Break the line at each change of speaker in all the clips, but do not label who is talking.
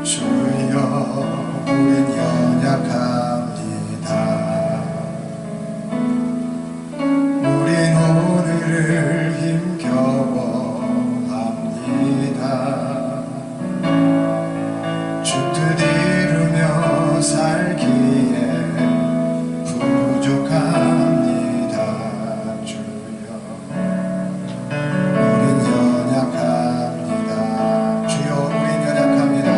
주여 우린 연약합니다. 우린 오늘을 힘겨워합니다. 주 뜻 이루며 살기에 부족합니다. 주여 우린 연약합니다. 주여 우린 연약합니다.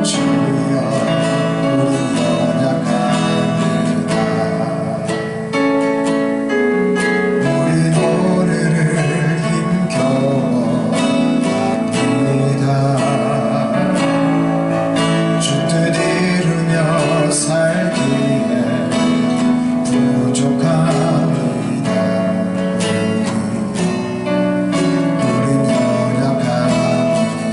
주여 우린 연약합니다. 우린 오늘을 힘겨워합니다. 주 뜻 이루며 살기에 부족합니다. 우린 연약합니다.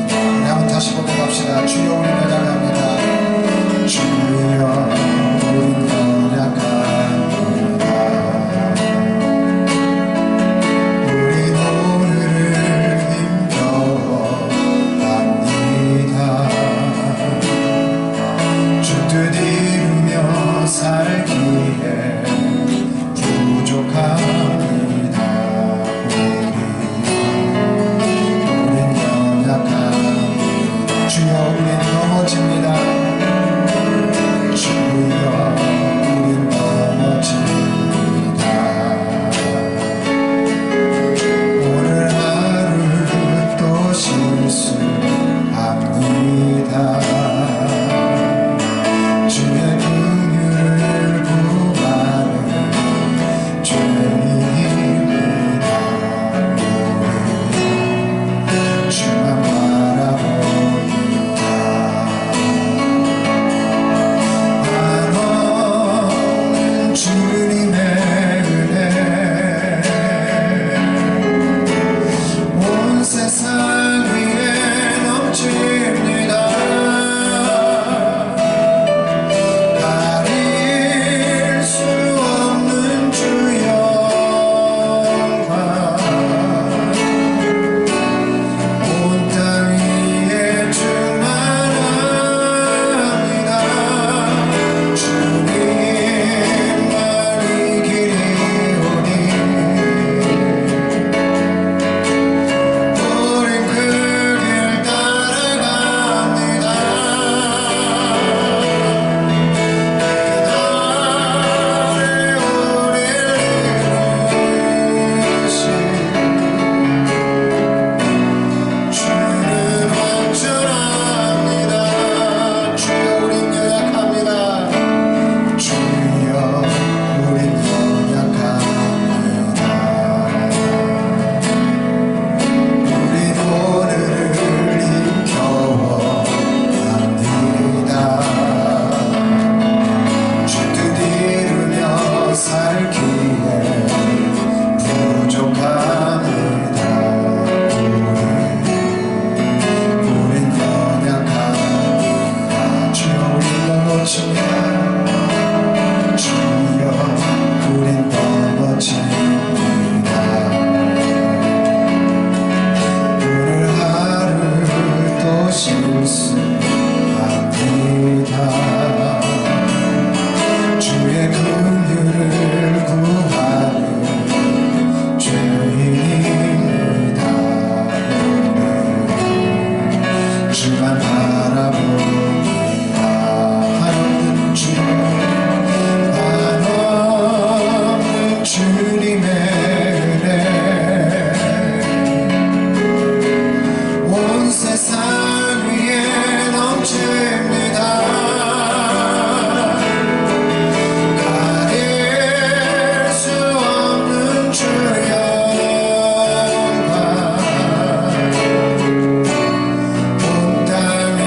우리 한번 다시 고백합시다. 주여 우린 연약합니다. 주여 우린 연약합니다. 우린 오늘을 힘겨워합니다. 주 뜻 이루며 살기에 부족합니다. 우린 연약합니다. 주여 우린 넘어집니다. 주여 우린 넘어집니다. 오늘 하루 또 실수합니다. 주의 긍휼을 구하는 죄인입니다. 주만 바라봅니다. 한없는 주님의 은혜 온 세상 위에 넘칩니다. 가릴 수 없는 주 영광 온 땅 위에 충만합니다. 주님만이 길이오니 우린 그 길 따라갑니다. 주는 완전합니다. 주여 우린 연약합니다. 주여 우린 연약합니다. 우린 오늘을 힘겨워합니다. 주 뜻 이루며 살기에 부족합니다. 우린 연약합니다. 주여 우린 넘어집니다. 주여 우린 넘어집니다. 오늘 하루 또 실수합니다. 주의 긍휼을 구하는 죄인입니다. 주만 바라봅니다. 한없는 주님의 은혜 온 세상 위에 넘칩니다. 가릴 수 없는 주 영광 온 땅 위에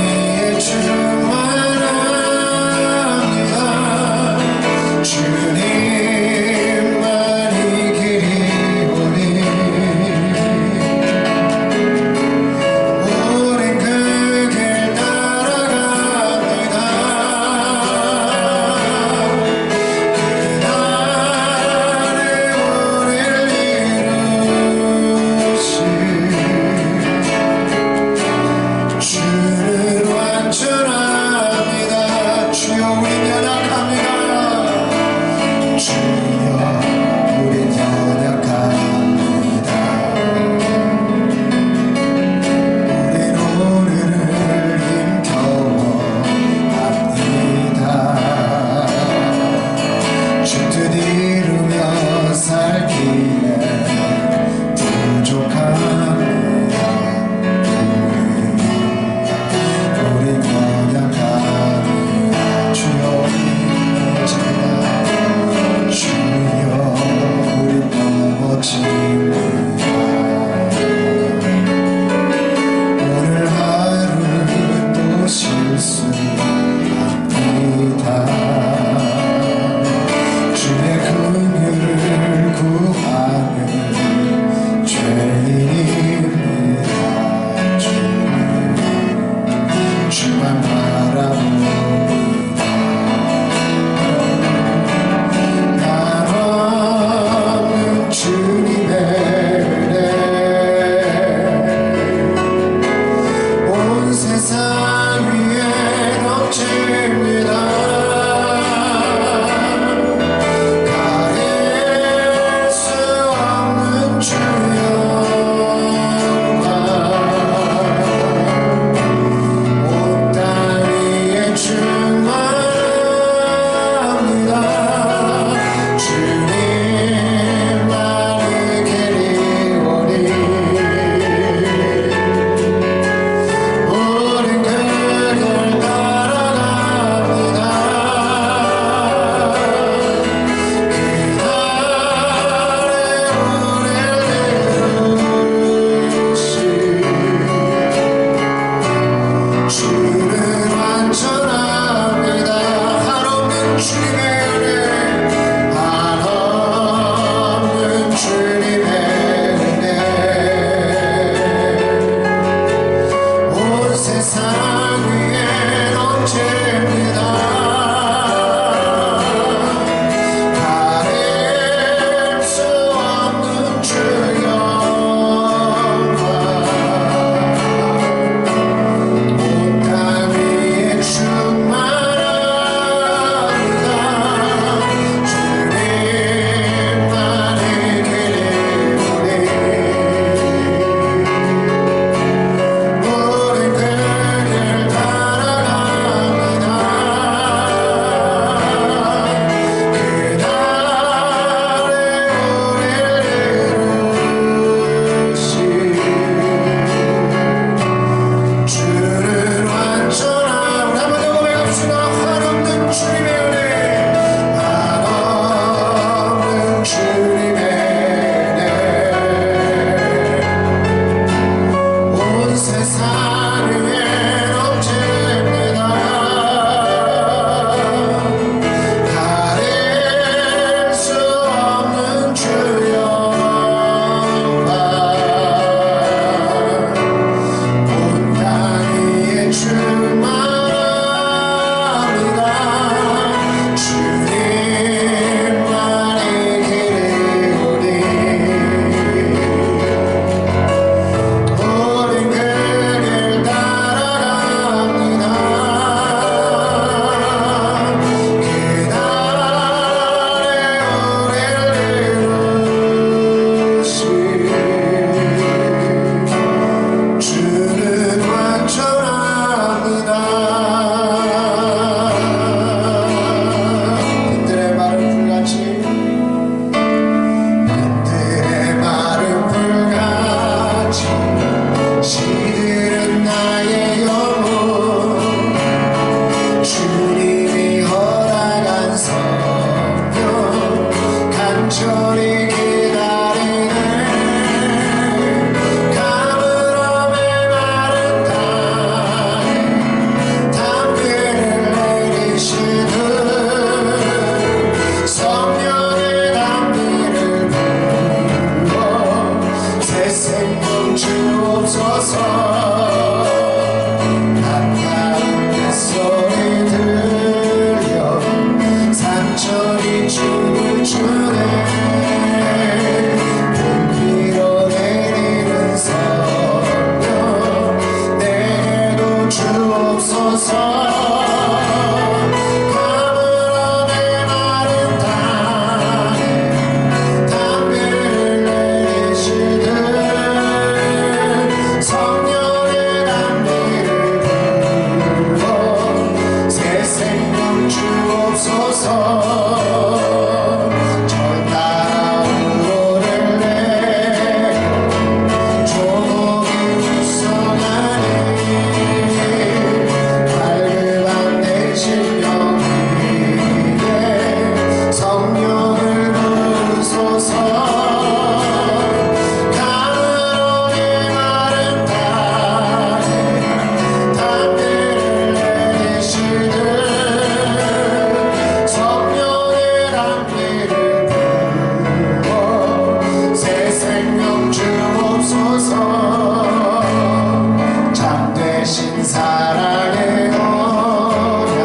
대신 사랑의 언약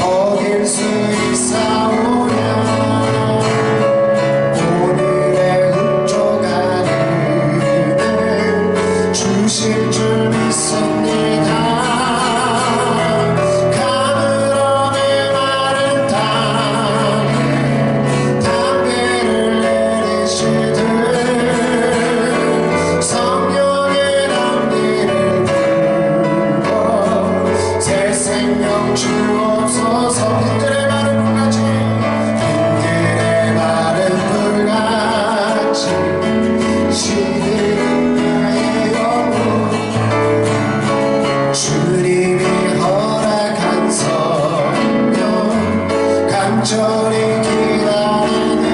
어길 수 있사오냐. 오늘의 흡족한 은혜 주실 줄 믿습니다. 가물어 메마른 땅에 담배를 내리시듯 성령의 담비를 불어 새 생명 주옵소서. 빈들의 마른 불같이 빈들의 마른 불같이 시들은 나의 영혼 주님이 허락한 성령 간절히 기다리네.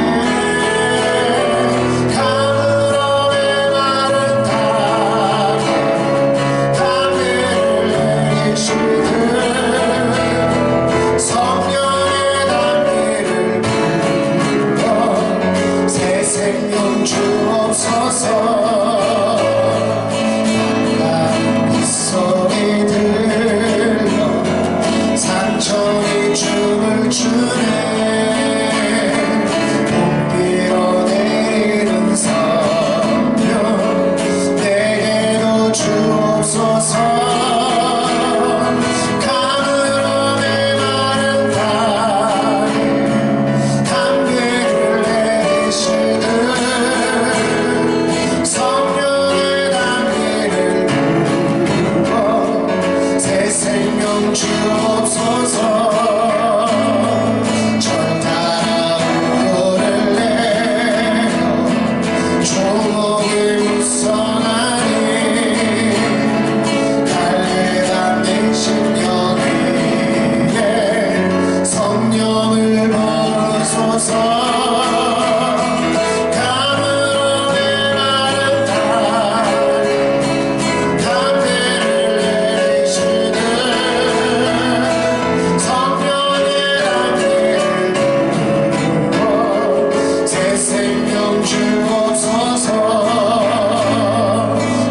가물어 메마른 땅에 담배를 내리시듯 성령의 담비를 불어 새 생명 주옵소서. 빗소리 들려 산천이 춤을 추네. 봄비로 내리는 성령 내게도 주옵소서. 가물어 메마른 땅에 담배를 내리시듯 성령의 담비를 불어 새 생명 주옵소서. 절 따라 울고를 내어 조목이 우선하니 갈대담 대신 여기에 성령을 부으소서. 가물어 메마른 땅에 담배를 내리시듯 성령의 담비를 불어 새 생명 주옵소서.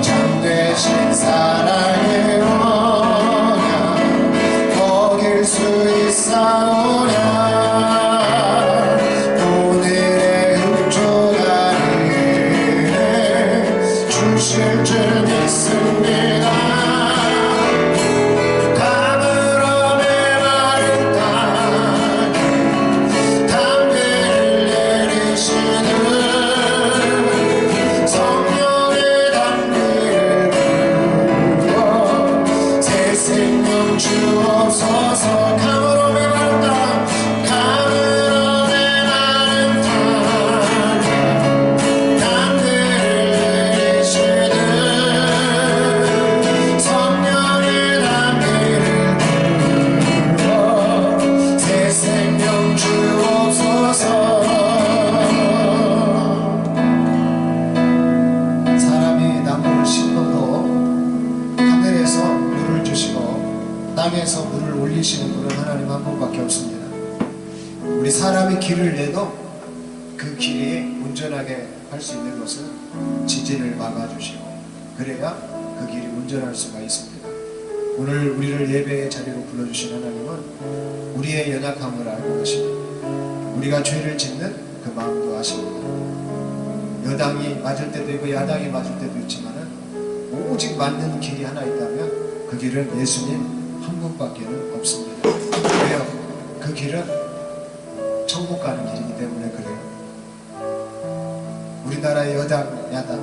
참되신 사랑의 언약 어길 수 있사오냐. 오늘의 흡족한 은혜 주실 줄 믿습니다. 가물어 메마른 땅에 담배를 내리시듯 성령의 담비를 불어 새 생명 주옵소서. 가물어 메마른 땅 가물어 메마른 땅에 담배를 내리시듯 성령의 담비를 불어 새 생명 주옵소서. 사람이 나무를 심어도 하늘에서 물을 주시고 땅에서 물을 올리시는 분은 하나님 한 분밖에 없습니다. 우리 사람이 길을 내도 그 길이 온전하게 할 수 있는 것은 지진을 막아주시고 그래야 그 길이 온전할 수가 있습니다. 오늘 우리를 예배의 자리로 불러주신 하나님은 우리의 연약함을 알고 계십니다. 우리가 죄를 짓는 그 마음도 아십니다. 여당이 맞을 때도 있고 야당이 맞을 때도 있지만은 오직 맞는 길이 하나 있다면 그 길은 예수님 한 분밖에는 없습니다. 왜요? 그 길은 천국 가는 길이기 때문에 그래요. 우리나라의 여당, 야당,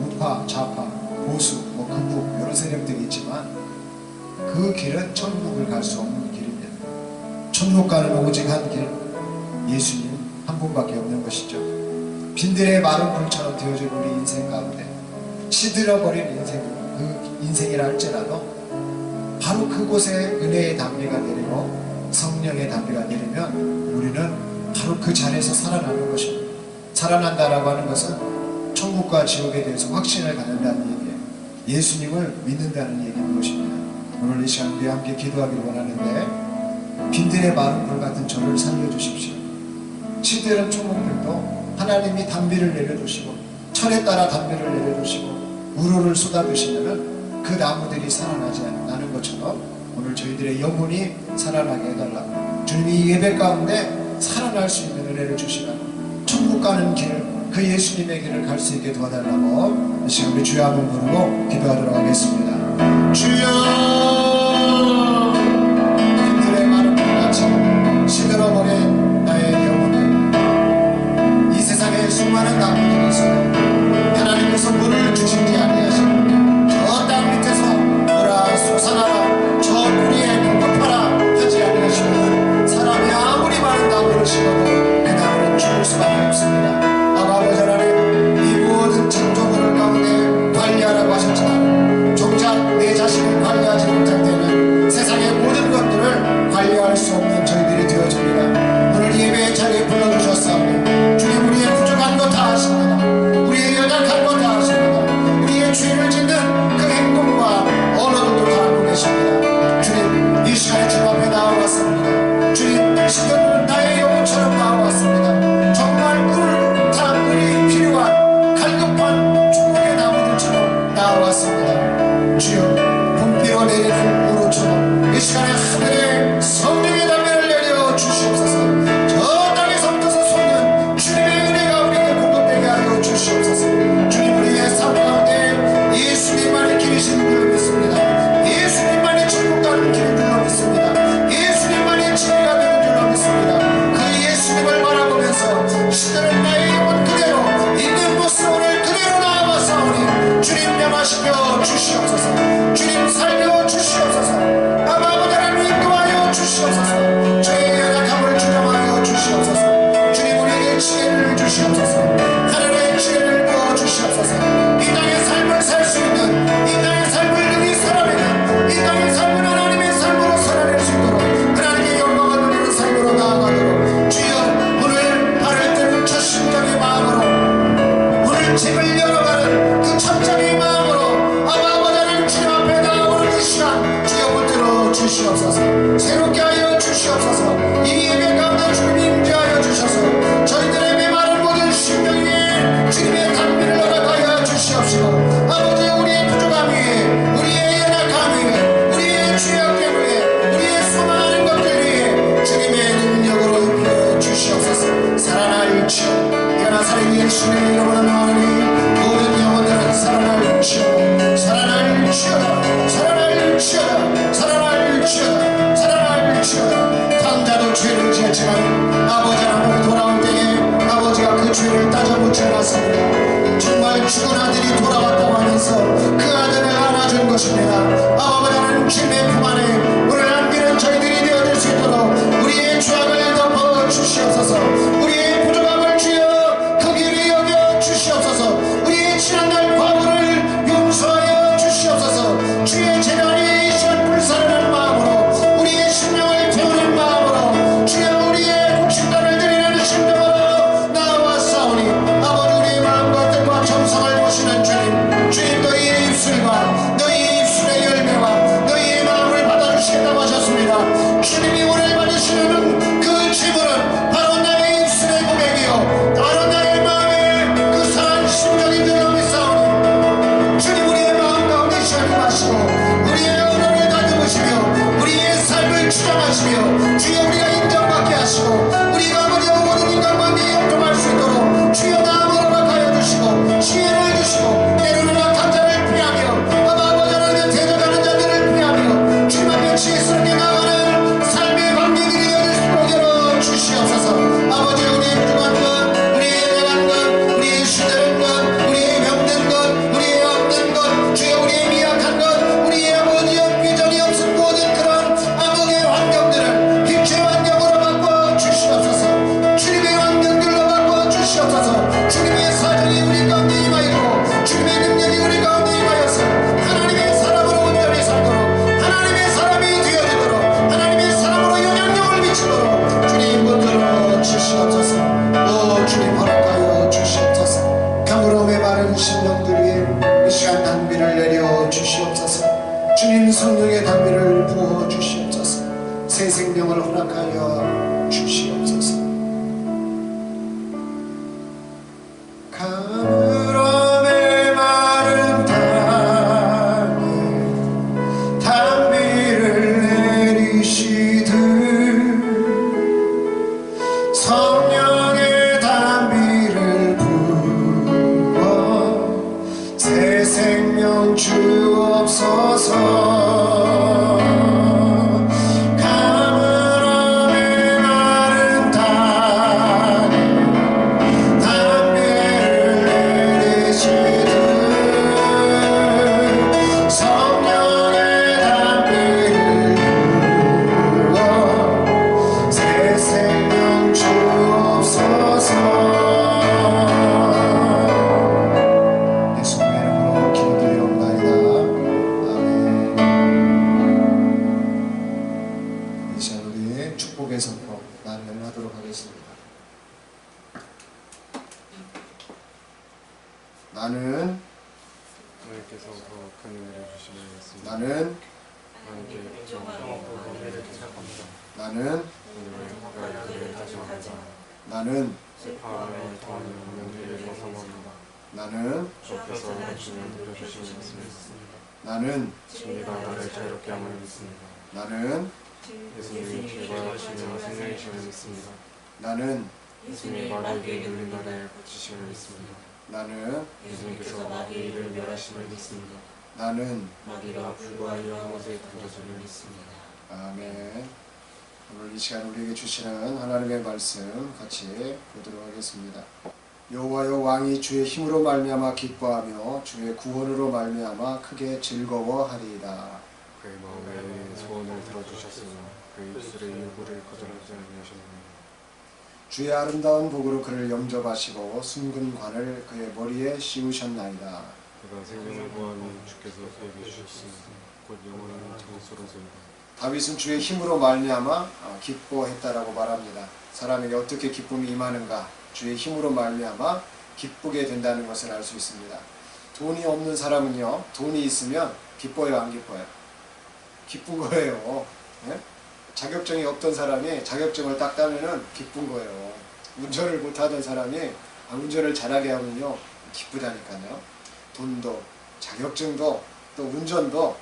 우파, 좌파, 보수, 극우 여러 세력들이 있지만 그 길은 천국을 갈 수 없는 길입니다. 천국 가는 오직 한 길, 예수님 한 분밖에 없는 것이죠. 빈들의 마른 불처럼 되어진 우리 인생 가운데 시들어버린 그 인생이라 할지라도 바로 그곳에 은혜의 담비가 내리고 성령의 담비가 내리면 우리는 바로 그 자리에서 살아나는 것입니다. 살아난다라고 하는 것은 천국과 지옥에 대해서 확신을 갖는다는 얘기예요. 예수님을 믿는다는 얘기인 것입니다. 오늘 이 시간 우리 함께 기도하기를 원하는데 빈들의 마른 불 같은 저를 살려주십시오. 시들은 초목들도 하나님이 담비를 내려주시고 철에 따라 담비를 내려주시고 우로를 쏟아주시면 그 나무들이 살아나지 저희들의 영혼이 살아나게 해달라고, 주님이 이 예배 가운데 살아날 수 있는 은혜를 주시라고, 천국 가는 길, 그 예수님의 길을 갈 수 있게 도와달라고, 이 시간 우리 주여 한번 부르고 기도하도록 하겠습니다. 주여, 힘들의 마른 불같이 시들어버린 나의 영혼을, 이 세상에 수많은 나무들이 있어도 하나님께서 물을 주시지 아니하시고 저 땅 밑에서 뭐라 솟아나라 저 뿌리에 공급하라 하지 아니하시면 사람이 아무리 많은 나무를 심어도 그 나무는 죽을 수밖에 없습니다. 아버지 하나님, 이 모든 창조물 가운데 관리하라고 하셨지만 정작 내 자신을 관리하지 못할 때는 세상의 모든 것들을 관리할 수 없는 저희들이 되어집니다. 오늘 예배의 자리에 불러주셨사오니 주님, 우리의 부족한 것 다 아십니다. 우리의 연약한 것 다 아십니다. 우리의 죄를 짓는 그 행동과 언어들도 다 알고 계십니다. 주님, 이 시간에 주님 앞에 나와왔습니다. 주님, 지금 나의 영혼처럼 나와왔습니다. 정말 은이 필요한 갈급한 축복의 나무들처럼 나와왔습니다. 주여, 봄비가 내리는 우로처럼 이 시간에 하늘에 성령의 담배를 내려 주시옵소서. 저 땅에서 떠서 솟는 주님의 은혜가 우리에게 공급되게 하여 주시옵소서. 주님, 우리의 삶 가운데 예수님만이 길이신 줄 믿습니다. 예수님만이 천국 가는 길인 줄로 믿습니다. 예수님만이 진리가 되는 줄로 믿습니다. 그 예수님을 바라보면서 시들은 나의 영혼 그대로 있는 모습으로 오늘 그대로 나아가사오니 주님 명하시며 주시옵소서. 주님 살려 주시옵소서. 아버지 하나님 인도하여 주시옵소서. 저의 연약함을 주장하여 주시옵소서. 주님, 우리에게 지혜를 주시옵소서. 하늘의 지혜를 부어 주시옵소서. 이 땅의 삶을 살 수 있는, 이 땅의 삶을 능히 살아내는, 이 땅의 삶을 하나님의 삶으로 살아낼 수 있도록 하나님의 영광을 누리는 삶으로 나아가도록 주여, 오늘 바를 때는 첫 심정의 마음으로, 오늘 집을 열어가는 그 첫장의 마음으로 아버지 하나님 주님 앞에 나오는 이 시간 주여 붙들어 주시옵소서. 새롭게 하여 주시옵소서. 이 예배 가운데 주님 임재하여 주셔서 저희들의 메마른 모든 심령 위에 주님의 단비를 허락하여 주시옵시고, 아버지 우리의 부족함 위에, 우리의 연약함 위에, 우리의 죄악됨 위에, 우리의 수많은 것들 위에 주님의 능력으로 입혀 주시옵소서. 살아날지어 나사렛 예수의 이름으로 나오니 모든 영혼들은 살아날지어다, 살아날지어다, 살아날지어다, 살아날지어다, 살아날지어다. 강자도 죄를 지었지만 아버지 하나님 돌아올 때에 아버지가 그 죄를 따져 묻지 않았습니다. 정말 죽은 아들이 돌아왔다고 하면서 그 아들을 안아준 것입니다. 아버지 하나님 주님의 품 안에 오늘 안기는 저희들이 되어줄 수 있도록 우리의 죄악을 덮어 주시옵소서. 우리의 부족함을 주여 그 길이 여겨 주시옵소서. 우리의 지난날 과거를 용서하여 주시옵소서. 주의 재단이 이 시간 불사르는 마음으로, 우리의 심령을 태우는 마음으로 주여 우리의 곡식단을 드리는 심령으로 나와싸우니 아버지 우리의 마음과 뜻과 정성을 보시는 주님, 주님 너희의 입술과 너희의 입술의 열매와 너희의 마음을 받아주시겠다고 하셨습니다. 주님이 오늘 받으시는 그 질문은 바로 나의 입술의 고백이요 바로 나의 마음의 그 상한 심령인 줄로 믿사오니 주님, 우리의 마음 가운데 시험하시고 우리의 언어를 다듬으시며 우리의 삶을 주장하시며 주여 우리가 인정받게 하시고 우리가 아버지와 모든 인간관계에 영통할 수 있도록 주여 나음을 허락하여 주시고 지혜를 주시고 때로는 악한 자를 피하며 아버지 하나님의 대적하는 자들을 피하며 주님 앞에 지혜스럽게 나가는 삶의 관계들이 되어질 수 있도록 열어 주시옵소서. 아버지 우리의 부족한 것, 우리의 연약한 것, 우리의 시들은 것, 우리의 병든 것, 우리의 없는 것, 주여 우리의 미약한 것, 우리의 아버지 비전이 없은 모든 그런 아버지의 환경들을 빛의 환경으로 바꿔 주시옵소서. 주님의 환경들로 바꿔 주시옵소서. 주님의 사정이 우리 가운데 임하였고 주님의 능력이 우리 가운데 임하여서 하나님의 사람으로 온전히 살도록, 하나님의 사람이 되어지도록, 하나님의 사람으로 영향력을 미치도록 주님 붙들어 주시옵소서. 오 주님 허락하여 주시옵소서. 가물음에 마른 심령들 위에 이 시간 단비를 내려 주시옵소서. 주님 성령의 단비를 부어 주시옵소서. 새 생명을 허락하여 주시옵소서. 가물음에 마른 땅에 단비를 나는
하나님께서 더 큰 은혜를 주시면 믿습니다.
나는
하나님께 부정하고 은혜를 생각합니다.
나는
오늘의 가야를 다짐합니다.
나는
슬퍼함을 더하는 운명들을 벗어납니다.
나는
주께서 주님 들려주시면 믿습니다.
나는
진리가 나를 자유롭게 함을 믿습니다.
나는
예수님이 길바하시며 생명이심을 믿습니다.
나는
예수님이 마귀에게 눌린 나를 고치심을 믿습니다.
나는
예수님께서 마귀의 일을 멸하심을 믿습니다.
나는
마귀가 불과하여 못에 던져짐을 믿습니다.
아멘. 오늘 이 시간 우리에게 주시는 하나님의 말씀 같이 보도록 하겠습니다. 여호와여 왕이 주의 힘으로 말미암아 기뻐하며 주의 구원으로 말미암아 크게 즐거워하리이다.
그의 마음의 소원을 들어주셨으나 그의 입술의 요구를 거절하지 아니하셨느니라.
주의 아름다운 복으로 그를 영접하시고 순근관을 그의 머리에 씌우셨나이다.
그가 생명을 구하니 주께서 그에게 주셨으니 곧 영원한 장소로소이다.
다윗은 주의 힘으로 말미암아 기뻐했다라고 말합니다. 사람에게 어떻게 기쁨이 임하는가? 주의 힘으로 말미암아 기쁘게 된다는 것을 알 수 있습니다. 돈이 없는 사람은요, 돈이 있으면 기뻐요, 안 기뻐요? 기쁜 거예요. 예? 자격증이 없던 사람이 자격증을 딱 따면은 기쁜 거예요. 운전을 못하던 사람이 운전을 잘하게 하면요, 기쁘다니까요. 돈도, 자격증도, 또 운전도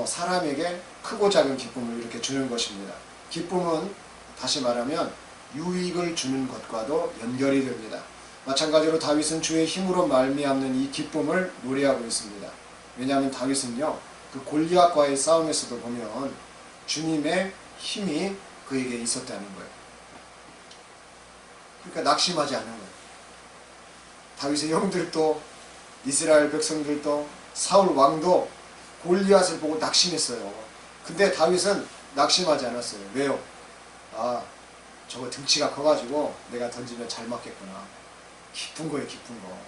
사람에게 크고 작은 기쁨을 이렇게 주는 것입니다. 기쁨은 다시 말하면 유익을 주는 것과도 연결이 됩니다. 마찬가지로 다윗은 주의 힘으로 말미암는 이 기쁨을 노래하고 있습니다. 왜냐하면 다윗은요, 그 골리앗과의 싸움에서도 보면 주님의 힘이 그에게 있었다는 거예요. 그러니까 낙심하지 않은 거예요. 다윗의 형들도 이스라엘 백성들도 사울 왕도 골리앗을 보고 낙심했어요. 근데 다윗은 낙심하지 않았어요. 왜요? 저거 등치가 커가지고 내가 던지면 잘 맞겠구나. 기쁜 거예요, 기쁜 거.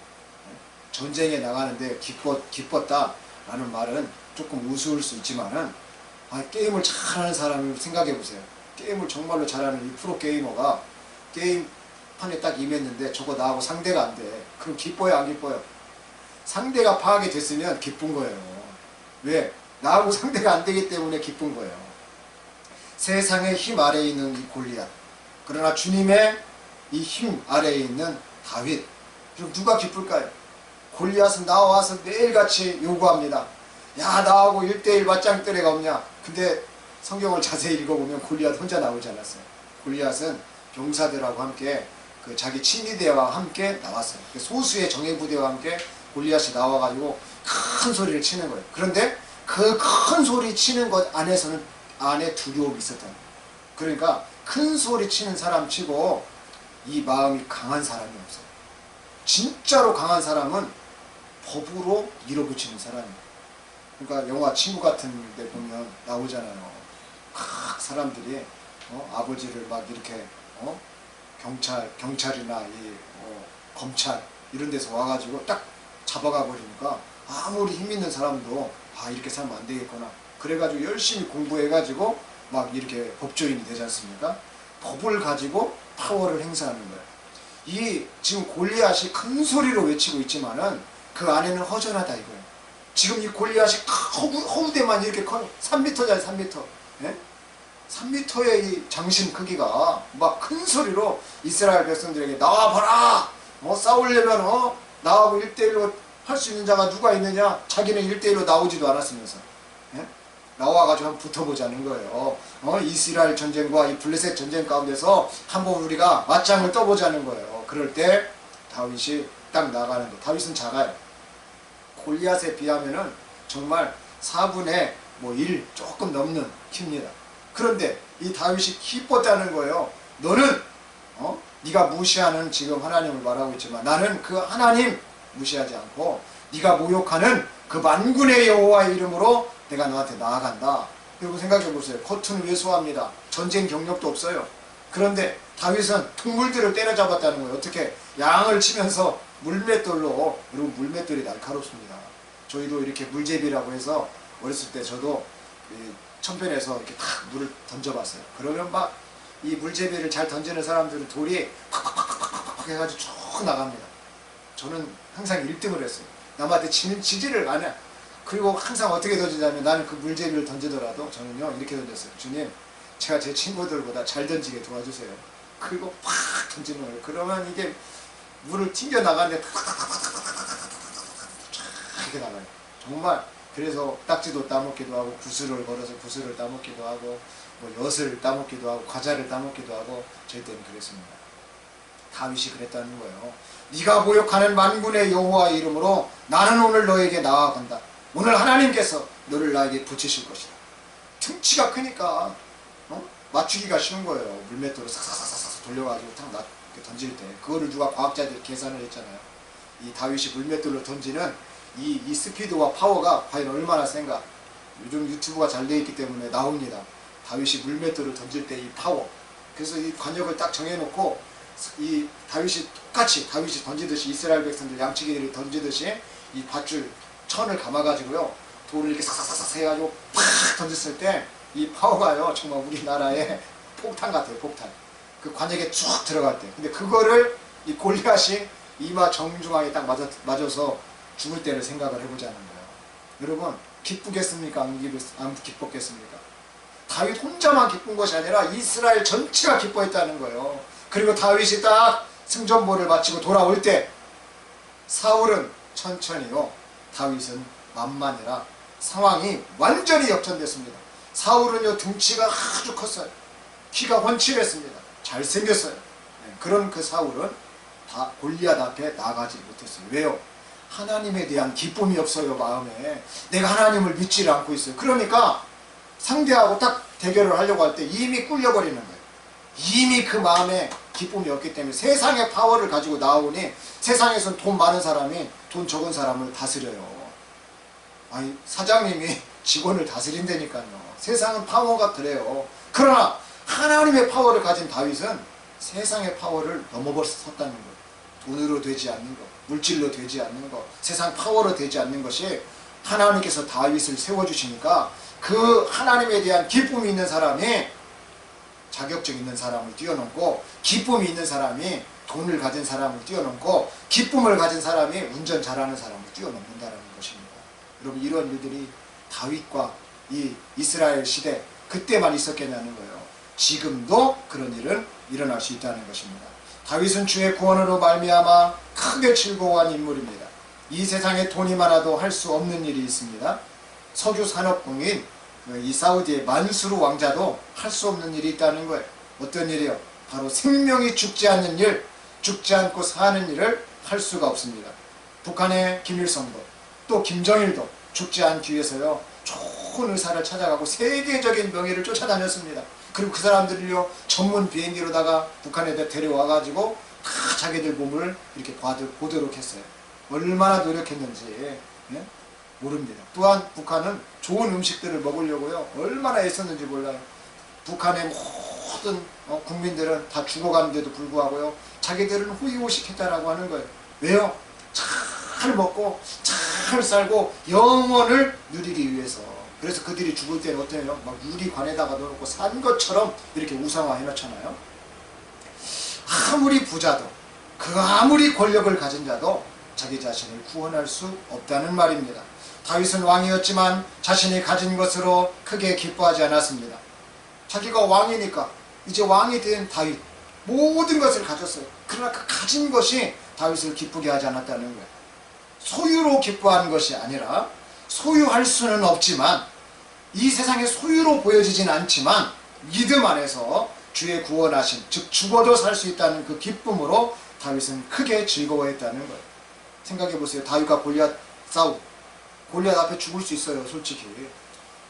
전쟁에 나가는데 기뻤다라는 말은 조금 우스울 수 있지만은, 게임을 잘하는 사람을 생각해 보세요. 게임을 정말로 잘하는 이 프로게이머가 게임판에 딱 임했는데 저거 나하고 상대가 안 돼. 그럼 기뻐요, 안 기뻐요? 상대가 파악이 됐으면 기쁜 거예요. 왜? 나하고 상대가 안 되기 때문에 기쁜 거예요. 세상의 힘 아래에 있는 이 골리앗, 그러나 주님의 이 힘 아래에 있는 다윗, 그럼 누가 기쁠까요? 골리앗은 나와서 매일같이 요구합니다. 야, 나하고 1대1 맞짱뜨레가 없냐? 근데 성경을 자세히 읽어보면 골리앗 혼자 나오지 않았어요. 골리앗은 병사들하고 함께 자기 친위대와 함께 나왔어요. 소수의 정예부대와 함께 골리앗이 나와가지고 큰 소리를 치는 거예요. 그런데 그 큰 소리 치는 것 안에 두려움이 있었던 거예요. 그러니까 큰 소리 치는 사람 치고 이 마음이 강한 사람이 없어요. 진짜로 강한 사람은 법으로 밀어붙이는 사람이에요. 그러니까 영화 친구 같은 데 보면 나오잖아요. 사람들이 아버지를 막 이렇게 경찰이나 검찰 이런 데서 와가지고 딱 잡아가 버리니까 아무리 힘 있는 사람도 이렇게 살면 안 되겠구나. 그래가지고 열심히 공부해가지고 막 이렇게 법조인이 되지 않습니까? 법을 가지고 파워를 행사하는 거예요. 이 지금 골리앗이 큰 소리로 외치고 있지만은 그 안에는 허전하다 이거예요. 지금 이 골리앗이 허우대만 이렇게 커요. 3m짜리 3m. 예? 3m의 이 장신 크기가 막 큰 소리로 이스라엘 백성들에게 나와봐라! 싸우려면 나하고 1대1로 할 수 있는 자가 누가 있느냐? 자기는 1대1로 나오지도 않았으면서. 예? 나와가지고 한번 붙어보자는 거예요. 이스라엘 전쟁과 이 블레셋 전쟁 가운데서 한번 우리가 맞짱을 떠보자는 거예요. 그럴 때 다윗이 딱 나가는데, 다윗은 작아요. 골리앗에 비하면은 정말 4분의 1 조금 넘는 키입니다. 그런데 이 다윗이 기뻤다는 거예요. 너는 네가 무시하는 지금 하나님을 말하고 있지만 나는 그 하나님 무시하지 않고 네가 모욕하는 그 만군의 여호와의 이름으로 내가 너한테 나아간다. 여러분 생각해 보세요. 겉은 왜소합니다. 전쟁 경력도 없어요. 그런데 다윗은 동물들을 때려잡았다는 거예요. 어떻게? 양을 치면서 물맷돌로. 여러분 물맷돌이 날카롭습니다. 저희도 이렇게 물제비라고 해서 어렸을 때 저도 천편에서 이렇게 탁 물을 던져봤어요. 그러면 막 이 물제비를 잘 던지는 사람들은 돌이 팍팍팍팍팍 해가지고 쭉 나갑니다. 저는 항상 1등을 했어요. 남한테 지지를 안 해. 그리고 항상 어떻게 던지냐면 나는 그 물제비를 던지더라도 저는요 이렇게 던졌어요. 주님, 제가 제 친구들보다 잘 던지게 도와주세요. 그리고 팍 던지는 거예요. 그러면 이게 물을 튕겨 나가는데 이렇게 나가요. 정말. 그래서 딱지도 따먹기도 하고 구슬을 걸어서 구슬을 따먹기도 하고 뭐 엿을 따먹기도 하고 과자를 따먹기도 하고 저희 때는 그랬습니다. 다윗이 그랬다는 거예요. 네가 모욕하는 만군의 여호와의 이름으로 나는 오늘 너에게 나아간다. 오늘 하나님께서 너를 나에게 붙이실 것이다. 등치가 크니까 맞추기가 쉬운 거예요. 물맷돌을 싹싹싹싹 돌려가지고 탁 던질 때 그거를 누가 과학자들이 계산을 했잖아요. 이 다윗이 물맷돌로 던지는 이 스피드와 파워가 과연 얼마나 센가. 요즘 유튜브가 잘 되어 있기 때문에 나옵니다. 다윗이 물맷돌을 던질 때 이 파워. 그래서 이 관역을 딱 정해놓고 이 다윗이 똑같이 다윗이 던지듯이 이스라엘 백성들 양치기들이 던지듯이 이 밧줄 천을 감아가지고요 돌을 이렇게 싹싹싹 해가지고 팍 던졌을 때 이 파워가요 정말 우리나라의 폭탄 같아요. 폭탄. 그 관역에 쭉 들어갈 때. 근데 그거를 이 골리앗이 이마 정중앙에 딱 맞아서 죽을 때를 생각을 해보자는 거예요. 여러분 기쁘겠습니까? 안 기뻤겠습니까? 다윗 혼자만 기쁜 것이 아니라 이스라엘 전체가 기뻐했다는 거예요. 그리고 다윗이 딱 승전보를 마치고 돌아올 때 사울은 천천히요 다윗은 만만해라. 상황이 완전히 역전됐습니다. 사울은요 등치가 아주 컸어요. 키가 훤칠했습니다. 잘생겼어요. 그런 그 사울은 다 골리앗 앞에 나가지 못했어요. 왜요? 하나님에 대한 기쁨이 없어요. 마음에 내가 하나님을 믿지를 않고 있어요. 그러니까 상대하고 딱 대결을 하려고 할 때 이미 꿀려버리는 거예요. 이미 그 마음에 기쁨이 없기 때문에 세상의 파워를 가지고 나오니 세상에선 돈 많은 사람이 돈 적은 사람을 다스려요. 아니 사장님이 직원을 다스린다니까요. 세상은 파워가 그래요. 그러나 하나님의 파워를 가진 다윗은 세상의 파워를 넘어섰다는 거예요. 돈으로 되지 않는 것, 물질로 되지 않는 것, 세상 파워로 되지 않는 것이 하나님께서 다윗을 세워주시니까 그 하나님에 대한 기쁨이 있는 사람이 자격증 있는 사람을 뛰어넘고 기쁨이 있는 사람이 돈을 가진 사람을 뛰어넘고 기쁨을 가진 사람이 운전 잘하는 사람을 뛰어넘는다는 것입니다. 여러분 이런 일들이 다윗과 이 이스라엘 시대 그때만 있었겠냐는 거예요. 지금도 그런 일은 일어날 수 있다는 것입니다. 다윗은 주의 구원으로 말미암아 크게 즐거워한 인물입니다. 이 세상에 돈이 많아도 할 수 없는 일이 있습니다. 석유 산업공인 이 사우디의 만수르 왕자도 할 수 없는 일이 있다는 거예요. 어떤 일이요? 바로 생명이 죽지 않는 일, 죽지 않고 사는 일을 할 수가 없습니다. 북한의 김일성도 또 김정일도 죽지 않기 위해서요 좋은 의사를 찾아가고 세계적인 명예를 쫓아다녔습니다. 그리고 그 사람들이요 전문 비행기로다가 북한에 데려와가지고 다 자기들 몸을 이렇게 보도록 했어요. 얼마나 노력했는지 모릅니다. 또한 북한은 좋은 음식들을 먹으려고요 얼마나 애썼는지 몰라요. 북한의 모든 국민들은 다 죽어가는데도 불구하고요 자기들은 호의호식했다라고 하는 거예요. 왜요? 잘 먹고 잘 살고 영원을 누리기 위해서. 그래서 그들이 죽을 때는 어때요? 막 유리관에다가 넣어놓고 산 것처럼 이렇게 우상화 해놓잖아요. 아무리 부자도 그 아무리 권력을 가진 자도 자기 자신을 구원할 수 없다는 말입니다. 다윗은 왕이었지만 자신이 가진 것으로 크게 기뻐하지 않았습니다. 자기가 왕이니까 이제 왕이 된 다윗 모든 것을 가졌어요. 그러나 그 가진 것이 다윗을 기쁘게 하지 않았다는 거예요. 소유로 기뻐하는 것이 아니라 소유할 수는 없지만 이 세상에 소유로 보여지진 않지만 믿음 안에서 주의 구원하심 즉 죽어도 살 수 있다는 그 기쁨으로 다윗은 크게 즐거워했다는 거예요. 생각해 보세요. 다윗과 골리앗 싸움. 골리앗 앞에 죽을 수 있어요. 솔직히.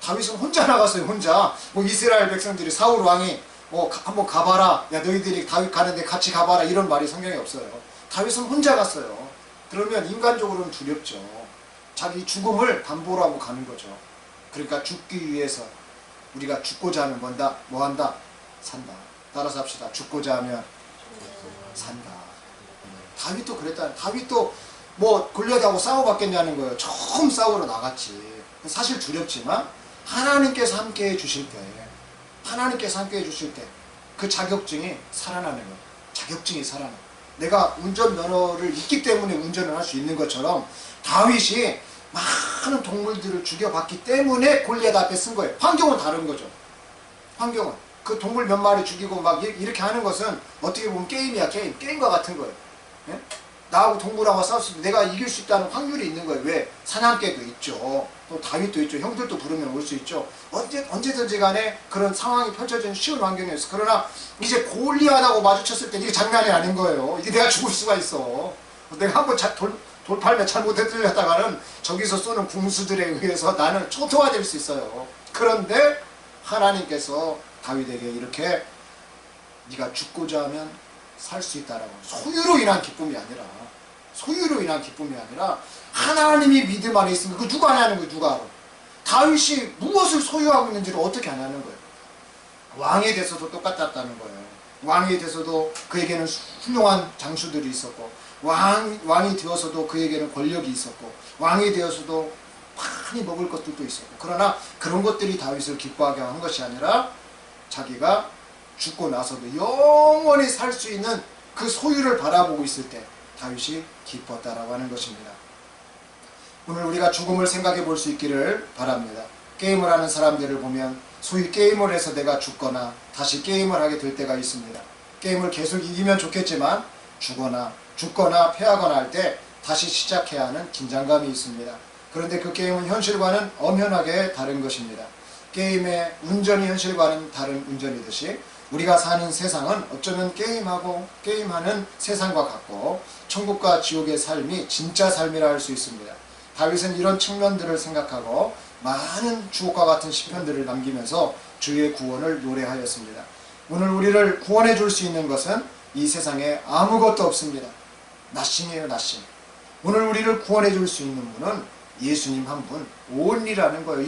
다윗은 혼자 나갔어요. 혼자. 뭐 이스라엘 백성들이 사울 왕이 한번 가봐라. 야 너희들이 다윗 가는데 같이 가봐라. 이런 말이 성경에 없어요. 다윗은 혼자 갔어요. 그러면 인간적으로는 두렵죠. 자기 죽음을 담보로 하고 가는 거죠. 그러니까 죽기 위해서 우리가 죽고자 하면 뭐 한다? 산다. 따라서 합시다. 죽고자 하면 산다. 다윗도 그랬다. 다윗도 뭐 골리앗하고 싸워봤겠냐는 거예요. 처음 싸우러 나갔지. 사실 두렵지만 하나님께서 함께 해주실 때 하나님께서 함께 해주실 때 그 자격증이 살아나는 거예요. 자격증이 살아나. 내가 운전면허를 있기 때문에 운전을 할 수 있는 것처럼 다윗이 많은 동물들을 죽여봤기 때문에 골리앗 앞에 쓴 거예요. 환경은 다른 거죠. 환경은 그 동물 몇 마리 죽이고 막 이렇게 하는 것은 어떻게 보면 게임이야. 게임과 같은 거예요. 예? 나하고 동물하고 싸웠을 때 내가 이길 수 있다는 확률이 있는 거예요. 왜? 사냥개도 있죠. 또 다윗도 있죠. 형들도 부르면 올 수 있죠. 언제든지 간에 그런 상황이 펼쳐지는 쉬운 환경이었어. 그러나 이제 골리앗하고 마주쳤을 때 이게 장난이 아닌 거예요. 이게 내가 죽을 수가 있어. 내가 한번 돌팔매 잘못해 들렸다가는 저기서 쏘는 궁수들에 의해서 나는 초토화될 수 있어요. 그런데 하나님께서 다윗에게 이렇게 네가 죽고자 하면 살 수 있다라고, 소유로 인한 기쁨이 아니라 하나님이 믿음 안에 있으면 그 누가 하냐는 거예요. 누가 알아? 다윗이 무엇을 소유하고 있는지를 어떻게 아냐는 거예요. 왕에 대해서도 똑같았다는 거예요. 왕에 대해서도 그에게는 훌륭한 장수들이 있었고, 왕이 되어서도 그에게는 권력이 있었고, 왕이 되어서도 많이 먹을 것들도 있었고, 그러나 그런 것들이 다윗을 기뻐하게 한 것이 아니라 자기가 죽고 나서도 영원히 살 수 있는 그 소유를 바라보고 있을 때 다윗이 기뻤다라고 하는 것입니다. 오늘 우리가 죽음을 생각해 볼 수 있기를 바랍니다. 게임을 하는 사람들을 보면 소위 게임을 해서 내가 죽거나 다시 게임을 하게 될 때가 있습니다. 게임을 계속 이기면 좋겠지만 죽거나 패하거나 할 때 다시 시작해야 하는 긴장감이 있습니다. 그런데 그 게임은 현실과는 엄연하게 다른 것입니다. 게임의 운전이 현실과는 다른 운전이듯이 우리가 사는 세상은 어쩌면 게임하는 세상과 같고 천국과 지옥의 삶이 진짜 삶이라 할 수 있습니다. 다윗은 이런 측면들을 생각하고 많은 주옥과 같은 시편들을 남기면서 주의 구원을 노래하였습니다. 오늘 우리를 구원해 줄 수 있는 것은 이 세상에 아무것도 없습니다. 나싱이에요, 나싱. 오늘 우리를 구원해 줄 수 있는 분은 예수님 한 분, 온리라는 거예요.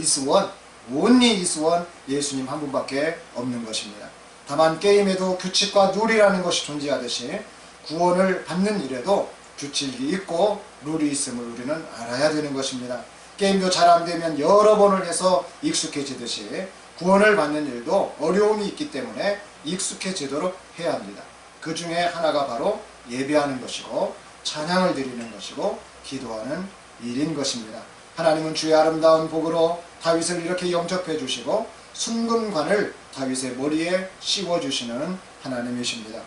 온리 이스원, 예수님 한 분밖에 없는 것입니다. 다만 게임에도 규칙과 룰이라는 것이 존재하듯이 구원을 받는 일에도 규칙이 있고 룰이 있음을 우리는 알아야 되는 것입니다. 게임도 잘 안되면 여러 번을 해서 익숙해지듯이 구원을 받는 일도 어려움이 있기 때문에 익숙해지도록 해야 합니다. 그 중에 하나가 바로 예배하는 것이고 찬양을 드리는 것이고 기도하는 일인 것입니다. 하나님은 주의 아름다운 복으로 다윗을 이렇게 영접해 주시고 순금관을 다윗의 머리에 씌워주시는 하나님이십니다.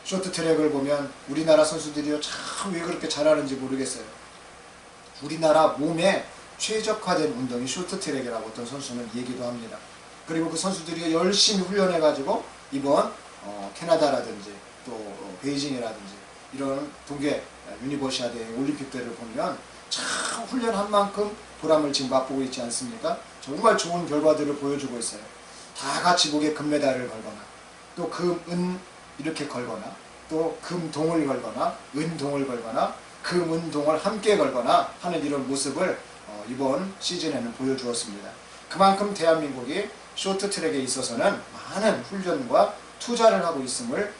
쇼트트랙을 보면 우리나라 선수들이요 참 왜 그렇게 잘하는지 모르겠어요. 우리나라 몸에 최적화된 운동이 쇼트트랙이라고 어떤 선수는 얘기도 합니다. 그리고 그 선수들이 열심히 훈련해가지고 이번 캐나다라든지 또 베이징이라든지 이런 동계 유니버시아드 올림픽들을 보면 참 훈련한 만큼 보람을 지금 맛보고 있지 않습니까? 정말 좋은 결과들을 보여주고 있어요. 다 같이 목에 금메달을 걸거나 또 금, 은 이렇게 걸거나 또 금동을 걸거나 은동을 걸거나 금은동을 함께 걸거나 하는 이런 모습을 이번 시즌에는 보여주었습니다. 그만큼 대한민국이 쇼트트랙에 있어서는 많은 훈련과 투자를 하고 있음을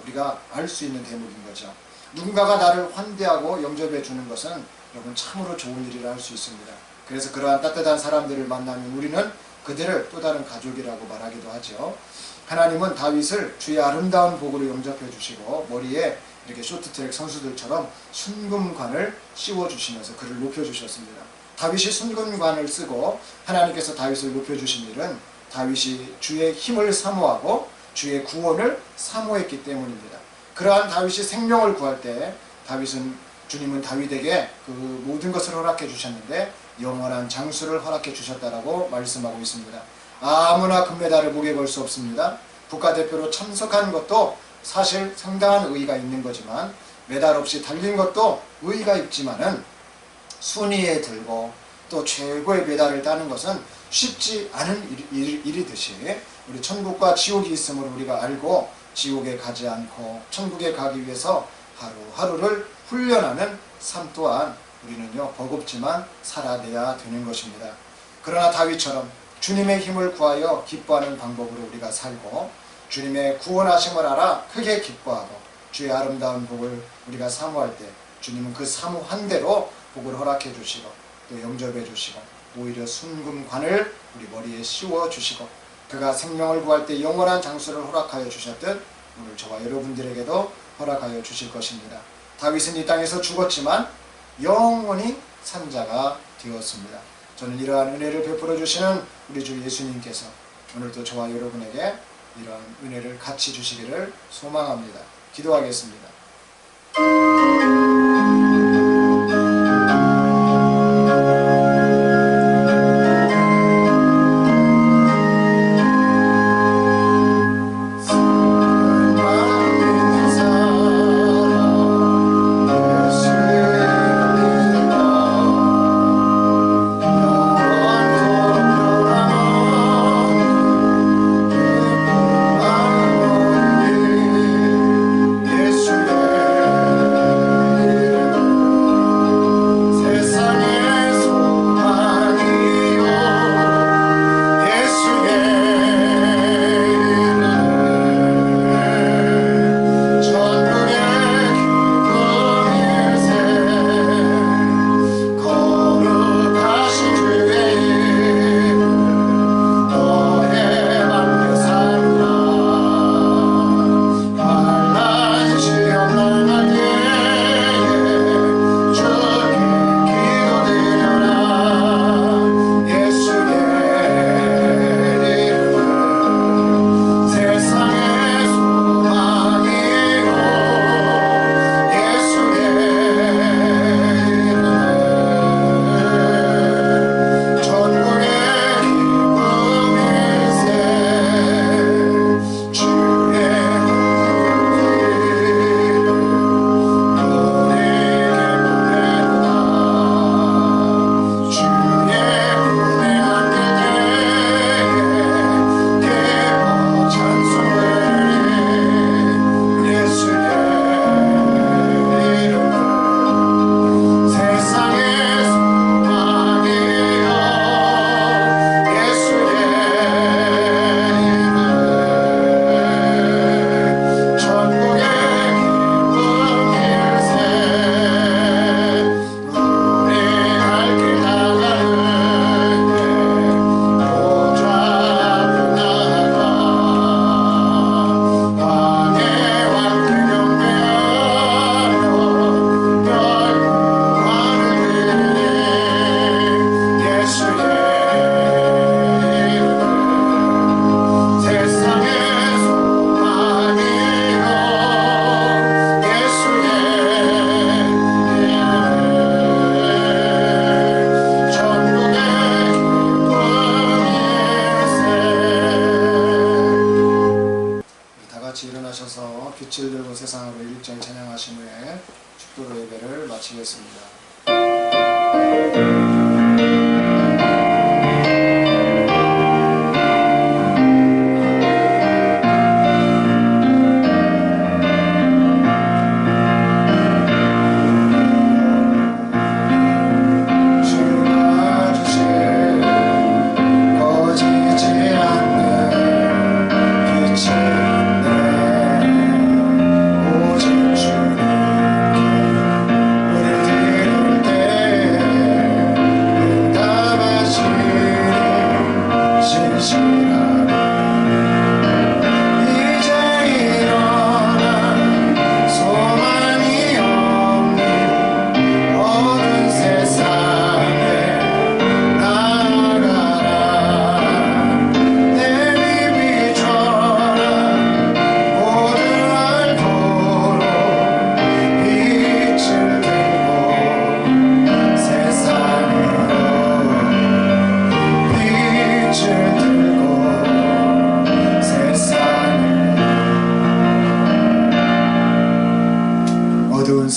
우리가 알 수 있는 대목인 거죠. 누군가가 나를 환대하고 영접해 주는 것은 여러분 참으로 좋은 일이라 할 수 있습니다. 그래서 그러한 따뜻한 사람들을 만나면 우리는 그들을 또 다른 가족이라고 말하기도 하죠. 하나님은 다윗을 주의 아름다운 복으로 영접해 주시고 머리에 이렇게 쇼트트랙 선수들처럼 순금관을 씌워주시면서 그를 높여주셨습니다. 다윗이 순금관을 쓰고 하나님께서 다윗을 높여주신 일은 다윗이 주의 힘을 사모하고 주의 구원을 사모했기 때문입니다. 그러한 다윗이 생명을 구할 때 주님은 다윗에게 그 모든 것을 허락해 주셨는데 영원한 장수를 허락해 주셨다라고 말씀하고 있습니다. 아무나 금메달을 목에 걸 수 없습니다. 국가대표로 참석한 것도 사실 상당한 의의가 있는 거지만 메달 없이 달린 것도 의의가 있지만은 순위에 들고 또 최고의 메달을 따는 것은 쉽지 않은 일이듯이 우리 천국과 지옥이 있음을 우리가 알고 지옥에 가지 않고 천국에 가기 위해서 하루하루를 훈련하는 삶 또한 우리는요 버겁지만 살아내야 되는 것입니다. 그러나 다윗처럼 주님의 힘을 구하여 기뻐하는 방법으로 우리가 살고 주님의 구원하심을 알아 크게 기뻐하고 주의 아름다운 복을 우리가 사모할 때 주님은 그 사모한 대로 복을 허락해 주시고 또 영접해 주시고 오히려 순금관을 우리 머리에 씌워 주시고 그가 생명을 구할 때 영원한 장수를 허락하여 주셨듯 오늘 저와 여러분들에게도 허락하여 주실 것입니다. 다윗은 이 땅에서 죽었지만 영원히 산자가 되었습니다. 저는 이러한 은혜를 베풀어 주시는 우리 주 예수님께서 오늘도 저와 여러분에게 이러한 은혜를 같이 주시기를 소망합니다. 기도하겠습니다. 빛을 들고 세상으로 일절 찬양하신 후에 축도로 예배를 마치겠습니다.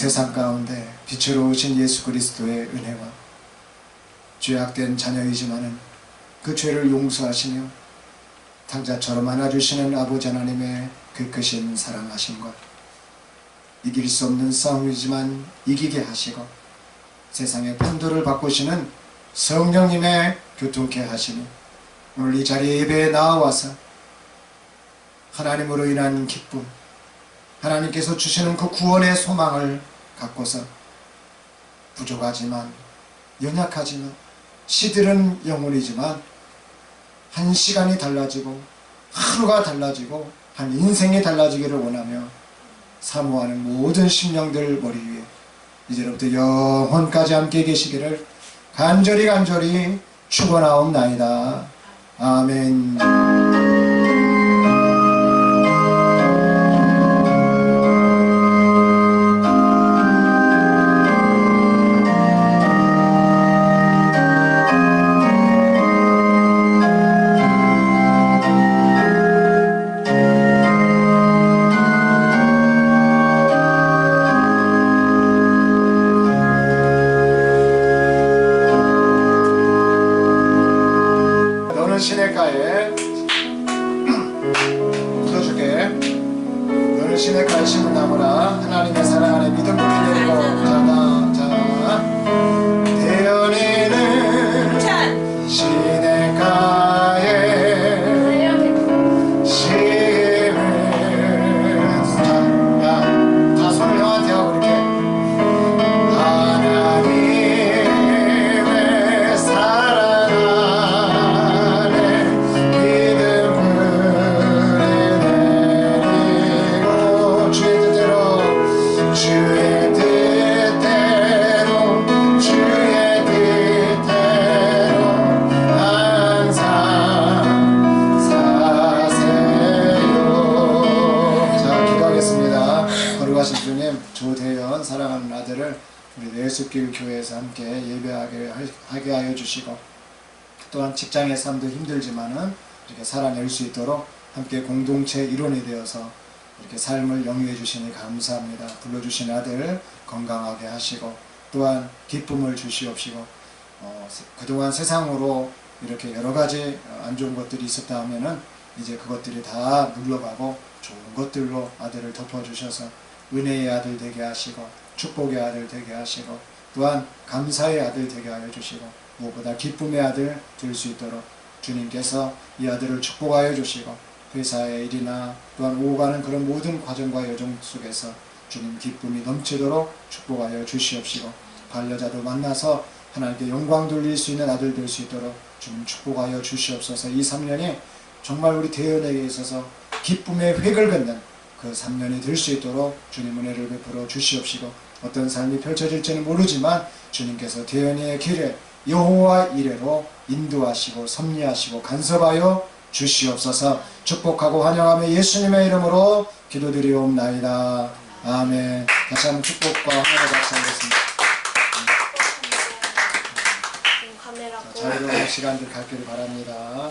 세상 가운데 빛으로 오신 예수 그리스도의 은혜와 죄악된 자녀이지만은 그 죄를 용서하시며 탕자처럼 안아주시는 아버지 하나님의 그 크신 사랑하심과 이길 수 없는 싸움이지만 이기게 하시고 세상의 판도를 바꾸시는 성령님의 교통케 하시니 오늘 이 자리에 예배에 나와서 하나님으로 인한 기쁨, 하나님께서 주시는 그 구원의 소망을 갖고서 부족하지만 연약하지만 시들은 영혼이지만 한 시간이 달라지고 하루가 달라지고 한 인생이 달라지기를 원하며 사모하는 모든 심령들 머리 위에 이제로부터 영원까지 함께 계시기를 간절히 축원하옵나이다. 아멘. 너는 시냇가에 묻어주게. 너는 시냇가에 심은 나무라. 하나님의 사랑 안에 믿음을 기다리고 자 대연이는 시냇가에 심은 다 손을 형한테 하고 이렇게 하나님의 사랑 안에 거룩하신 주님, 조대현 사랑하는 아들을 우리 내수길 교회에서 함께 예배하게 하여 주시고, 또한 직장의 삶도 힘들지만은 이렇게 살아낼 수 있도록 함께 공동체 일원이 되어서 이렇게 삶을 영위해 주시니 감사합니다. 불러주신 아들 건강하게 하시고, 또한 기쁨을 주시옵시고, 그동안 세상으로 이렇게 여러 가지 안 좋은 것들이 있었다 하면은 이제 그것들이 다 물러가고 좋은 것들로 아들을 덮어주셔서 은혜의 아들 되게 하시고, 축복의 아들 되게 하시고, 또한 감사의 아들 되게 하여 주시고, 무엇보다 기쁨의 아들 될 수 있도록 주님께서 이 아들을 축복하여 주시고, 회사의 일이나 또한 오고 가는 그런 모든 과정과 여정 속에서 주님 기쁨이 넘치도록 축복하여 주시옵시고, 반려자도 만나서 하나님께 영광 돌릴 수 있는 아들 될 수 있도록 주님 축복하여 주시옵소서. 이 3년이 정말 우리 대연에게 있어서 기쁨의 획을 긋는 그 3년이 될 수 있도록 주님 은혜를 베풀어 주시옵시고, 어떤 삶이 펼쳐질지는 모르지만 주님께서 대연의 길에 여호와 이레로 인도하시고 섭리하시고 간섭하여 주시옵소서. 축복하고 환영하며 예수님의 이름으로 기도드리옵나이다. 아멘. 다시 한번 축복과 환영을 박수하겠습니다. 자유로운 시간들 갖기를 바랍니다.